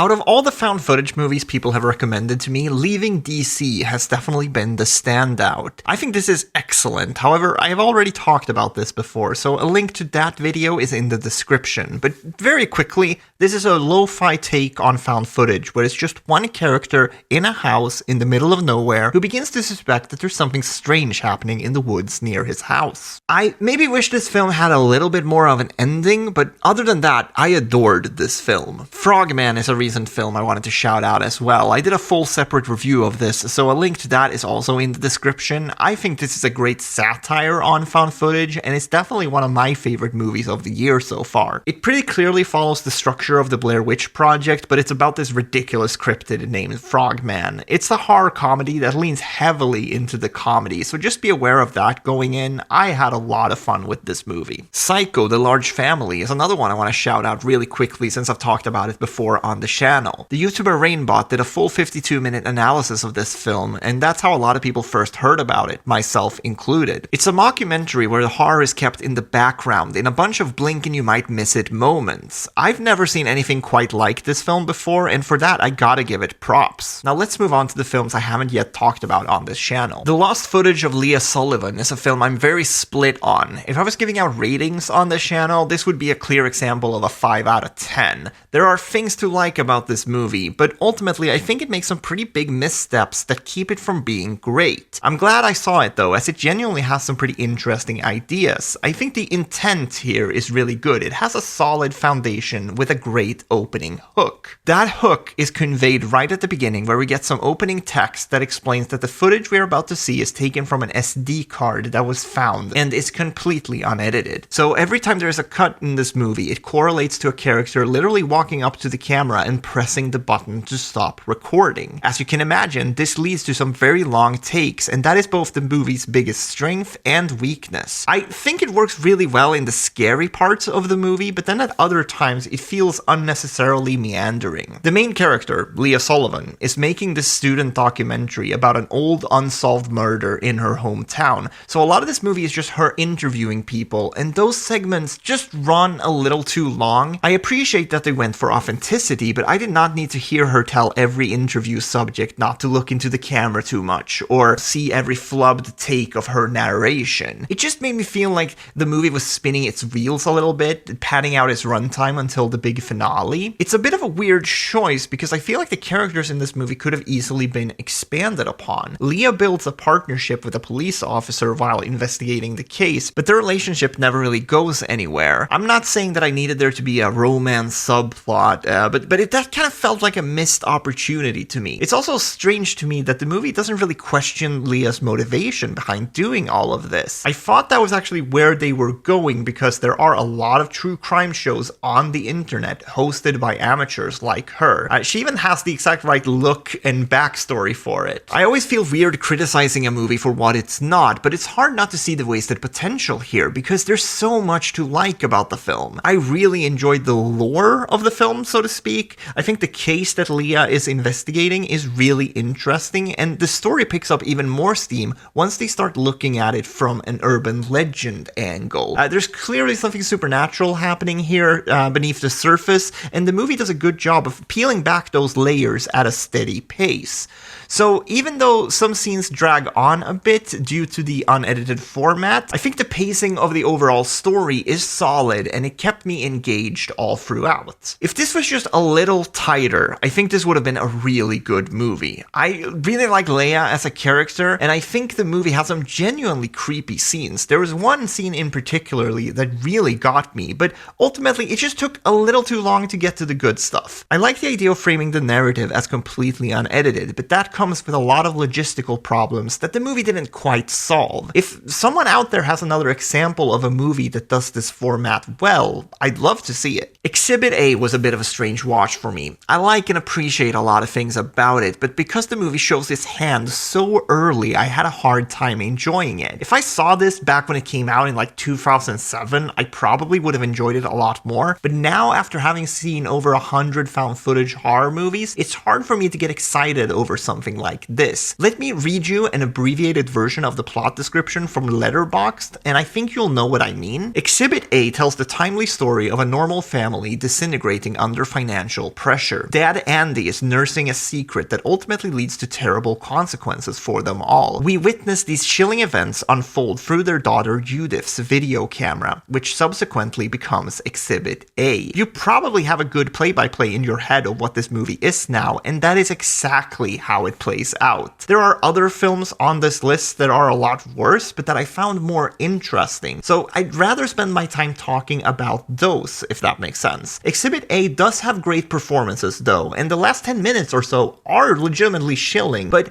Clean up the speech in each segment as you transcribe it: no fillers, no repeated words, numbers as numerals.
Out of all the found footage movies people have recommended to me, Leaving DC has definitely been the standout. I think this is excellent. However, I have already talked about this before, so a link to that video is in the description. But very quickly, this is a lo-fi take on found footage where it's just one character in a house in the middle of nowhere who begins to suspect that there's something strange happening in the woods near his house. I maybe wish this film had a little bit more of an ending, but other than that, I adored this film. Frogman is a recent film I wanted to shout out as well. I did a full separate review of this, so a link to that is also in the description. I think this is a great satire on found footage, and it's definitely one of my favorite movies of the year so far. It pretty clearly follows the structure of the Blair Witch Project, but it's about this ridiculous cryptid named Frogman. It's a horror comedy that leans heavily into the comedy, so just be aware of that going in. I had a lot of fun with this movie. Saiko, The Large Family, is another one I want to shout out really quickly since I've talked about it before on the channel. The YouTuber Rainbot did a full 52-minute analysis of this film, and that's how a lot of people first heard about it, myself included. It's a mockumentary where the horror is kept in the background in a bunch of blink and you might miss it moments. I've never seen anything quite like this film before, and for that I gotta give it props. Now let's move on to the films I haven't yet talked about on this channel. The Lost Footage of Leah Sullivan is a film I'm very split on. If I was giving out ratings on this channel, this would be a clear example of a 5 out of 10. There are things to like about this movie, but ultimately I think it makes some pretty big missteps that keep it from being great. I'm glad I saw it though, as it genuinely has some pretty interesting ideas. I think the intent here is really good. It has a solid foundation with a great opening hook. That hook is conveyed right at the beginning, where we get some opening text that explains that the footage we're about to see is taken from an SD card that was found and is completely unedited. So every time there's a cut in this movie, it correlates to a character literally walking up to the camera and pressing the button to stop recording. As you can imagine, this leads to some very long takes, and that is both the movie's biggest strength and weakness. I think it works really well in the scary parts of the movie, but then at other times it feels unnecessarily meandering. The main character, Leah Sullivan, is making this student documentary about an old unsolved murder in her hometown, so a lot of this movie is just her interviewing people, and those segments just run a little too long. I appreciate that they went for authenticity, but I did not need to hear her tell every interview subject not to look into the camera too much, or see every flubbed take of her narration. It just made me feel like the movie was spinning its wheels a little bit, padding out its runtime until the big finale. It's a bit of a weird choice, because I feel like the characters in this movie could have easily been expanded upon. Leah builds a partnership with a police officer while investigating the case, but their relationship never really goes anywhere. I'm not saying that I needed there to be a romance subplot, but that kind of felt like a missed opportunity to me. It's also strange to me that the movie doesn't really question Leah's motivation behind doing all of this. I thought that was actually where they were going, because there are a lot of true crime shows on the internet hosted by amateurs like her. She even has the exact right look and backstory for it. I always feel weird criticizing a movie for what it's not, but it's hard not to see the wasted potential here, because there's so much to like about the film. I really enjoyed the lore of the film, so to speak. I think the case that Leah is investigating is really interesting, and the story picks up even more steam once they start looking at it from an urban legend angle. There's clearly something supernatural happening here beneath the surface, and the movie does a good job of peeling back those layers at a steady pace. So even though some scenes drag on a bit due to the unedited format, I think the pacing of the overall story is solid, and it kept me engaged all throughout. If this was just a little tighter, I think this would have been a really good movie. I really like Leah as a character, and I think the movie has some genuinely creepy scenes. There was one scene in particularly that really got me, but ultimately it just took a little too long to get to the good stuff. I like the idea of framing the narrative as completely unedited, but that comes with a lot of logistical problems that the movie didn't quite solve. If someone out there has another example of a movie that does this format well, I'd love to see it. Exhibit A was a bit of a strange watch for me. I like and appreciate a lot of things about it, but because the movie shows its hand so early, I had a hard time enjoying it. If I saw this back when it came out in like 2007, I probably would have enjoyed it a lot more, but now after having seen over 100 found footage horror movies, it's hard for me to get excited over something like this. Let me read you an abbreviated version of the plot description from Letterboxd, and I think you'll know what I mean. Exhibit A tells the timely story of a normal family disintegrating under financial social pressure. Dad Andy is nursing a secret that ultimately leads to terrible consequences for them all. We witness these chilling events unfold through their daughter Judith's video camera, which subsequently becomes Exhibit A. You probably have a good play-by-play in your head of what this movie is now, and that is exactly how it plays out. There are other films on this list that are a lot worse, but that I found more interesting, so I'd rather spend my time talking about those, if that makes sense. Exhibit A does have great performances though, and the last 10 minutes or so are legitimately chilling, but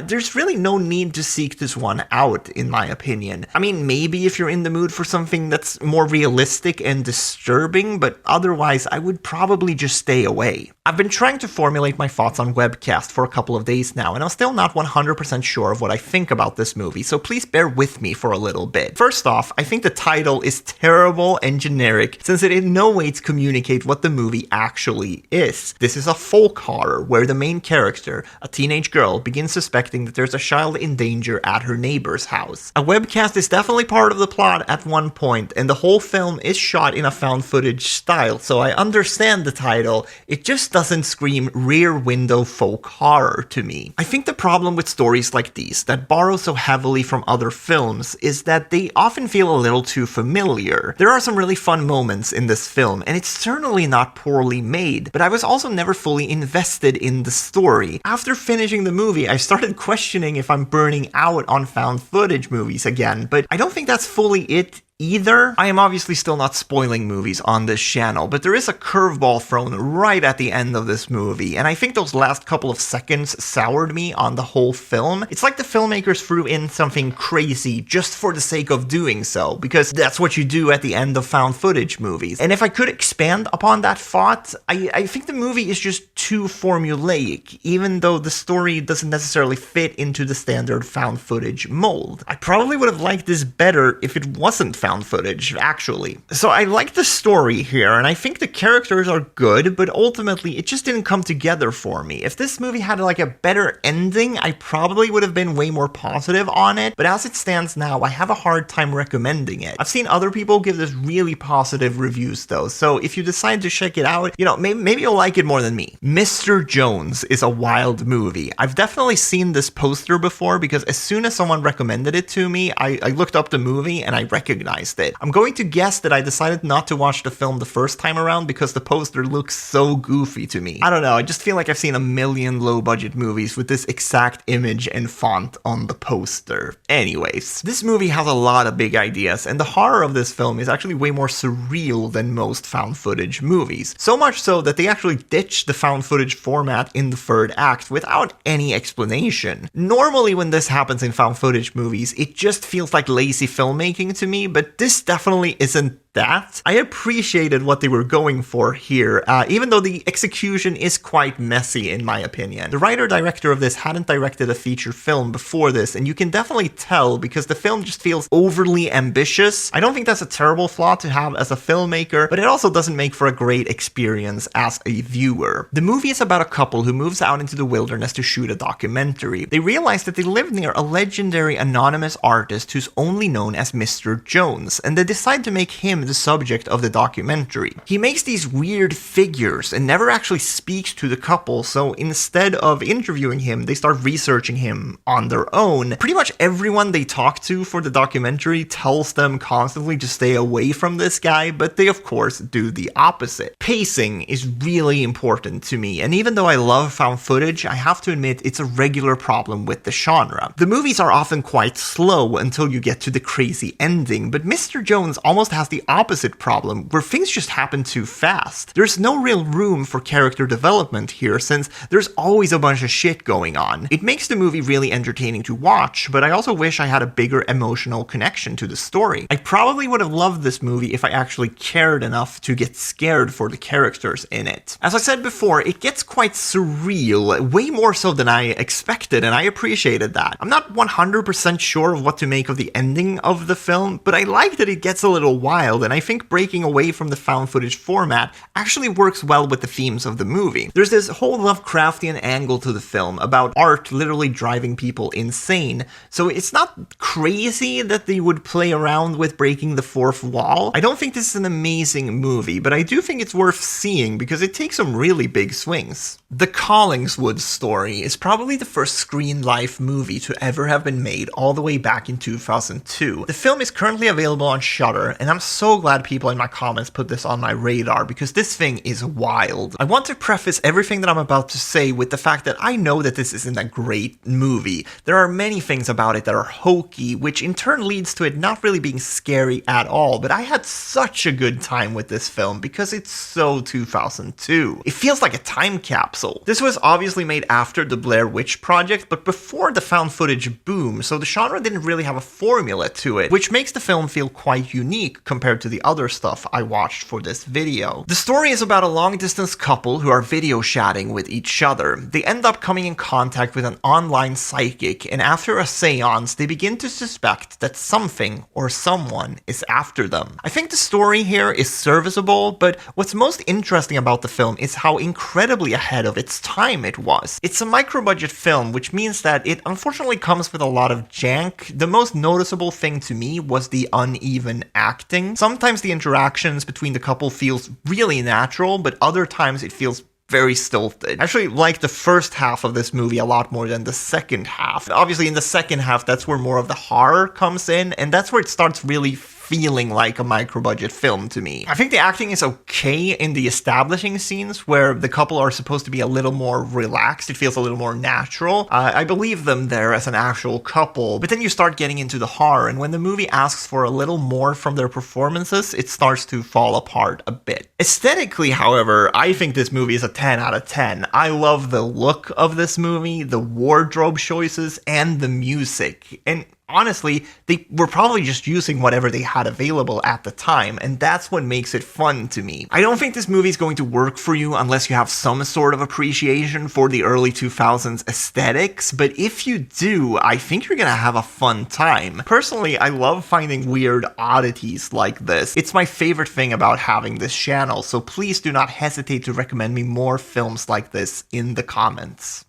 there's really no need to seek this one out, in my opinion. I mean, maybe if you're in the mood for something that's more realistic and disturbing, but otherwise I would probably just stay away. I've been trying to formulate my thoughts on Webcast for a couple of days now, and I'm still not 100% sure of what I think about this movie, so please bear with me for a little bit. First off, I think the title is terrible and generic, since it in no way communicates what the movie actually is. This is a folk horror where the main character, a teenage girl, begins suspecting that there's a child in danger at her neighbor's house. A webcast is definitely part of the plot at one point, and the whole film is shot in a found footage style, so I understand the title. It just doesn't scream Rear Window folk horror to me. I think the problem with stories like these that borrow so heavily from other films is that they often feel a little too familiar. There are some really fun moments in this film, and it's certainly not poorly made, but I was also never fully invested in the story. After finishing the movie, I started questioning if I'm burning out on found footage movies again, but I don't think that's fully it either. I am obviously still not spoiling movies on this channel, but there is a curveball thrown right at the end of this movie, and I think those last couple of seconds soured me on the whole film. It's like the filmmakers threw in something crazy just for the sake of doing so, because that's what you do at the end of found footage movies. And if I could expand upon that thought, I think the movie is just too formulaic, even though the story doesn't necessarily fit into the standard found footage mold. I probably would have liked this better if it wasn't found footage, actually. So I like the story here, and I think the characters are good, but ultimately it just didn't come together for me. If this movie had like a better ending, I probably would have been way more positive on it, but as it stands now, I have a hard time recommending it. I've seen other people give this really positive reviews though, so if you decide to check it out, you know, maybe you'll like it more than me. Mr. Jones is a wild movie. I've definitely seen this poster before because as soon as someone recommended it to me, I looked up the movie and I recognized it. I'm going to guess that I decided not to watch the film the first time around because the poster looks so goofy to me. I don't know, I just feel like I've seen a million low-budget movies with this exact image and font on the poster. Anyways, this movie has a lot of big ideas, and the horror of this film is actually way more surreal than most found footage movies. So much so that they actually ditched the found footage format in the third act without any explanation. Normally when this happens in found footage movies, it just feels like lazy filmmaking to me, but this definitely isn't that. I appreciated what they were going for here, even though the execution is quite messy in my opinion. The writer-director of this hadn't directed a feature film before this, and you can definitely tell because the film just feels overly ambitious. I don't think that's a terrible flaw to have as a filmmaker, but it also doesn't make for a great experience as a viewer. The movie is about a couple who moves out into the wilderness to shoot a documentary. They realize that they live near a legendary anonymous artist who's only known as Mr. Jones, and they decide to make him the subject of the documentary. He makes these weird figures and never actually speaks to the couple, so instead of interviewing him, they start researching him on their own. Pretty much everyone they talk to for the documentary tells them constantly to stay away from this guy, but they of course do the opposite. Pacing is really important to me, and even though I love found footage, I have to admit it's a regular problem with the genre. The movies are often quite slow until you get to the crazy ending, but Mr. Jones almost has the opposite problem, where things just happen too fast. There's no real room for character development here, since there's always a bunch of shit going on. It makes the movie really entertaining to watch, but I also wish I had a bigger emotional connection to the story. I probably would have loved this movie if I actually cared enough to get scared for the characters in it. As I said before, it gets quite surreal, way more so than I expected, and I appreciated that. I'm not 100% sure of what to make of the ending of the film, but I like that it gets a little wild wild, and I think breaking away from the found footage format actually works well with the themes of the movie. There's this whole Lovecraftian angle to the film about art literally driving people insane, so it's not crazy that they would play around with breaking the fourth wall. I don't think this is an amazing movie, but I do think it's worth seeing because it takes some really big swings. The Collingswood Story is probably the first screen life movie to ever have been made all the way back in 2002. The film is currently available on Shudder, and I'm so glad people in my comments put this on my radar because this thing is wild. I want to preface everything that I'm about to say with the fact that I know that this isn't a great movie. There are many things about it that are hokey, which in turn leads to it not really being scary at all, but I had such a good time with this film because it's so 2002. It feels like a time capsule. This was obviously made after the Blair Witch Project, but before the found footage boom, so the genre didn't really have a formula to it, which makes the film feel quite unique compared to the other stuff I watched for this video. The story is about a long-distance couple who are video chatting with each other. They end up coming in contact with an online psychic, and after a seance, they begin to suspect that something or someone is after them. I think the story here is serviceable, but what's most interesting about the film is how incredibly ahead of its time it was. It's a micro-budget film, which means that it unfortunately comes with a lot of jank. The most noticeable thing to me was the uneven acting. Sometimes the interactions between the couple feels really natural, but other times it feels very stilted. I actually like the first half of this movie a lot more than the second half. Obviously, in the second half, that's where more of the horror comes in, and that's where it starts really feeling like a micro-budget film to me. I think the acting is okay in the establishing scenes where the couple are supposed to be a little more relaxed. It feels a little more natural. I believe them there as an actual couple, but then you start getting into the horror, and when the movie asks for a little more from their performances, it starts to fall apart a bit. Aesthetically, however, I think this movie is a 10 out of 10. I love the look of this movie, the wardrobe choices, and the music. And honestly, they were probably just using whatever they had available at the time, and that's what makes it fun to me. I don't think this movie is going to work for you unless you have some sort of appreciation for the early 2000s aesthetics, but if you do, I think you're gonna have a fun time. Personally, I love finding weird oddities like this. It's my favorite thing about having this channel, so please do not hesitate to recommend me more films like this in the comments.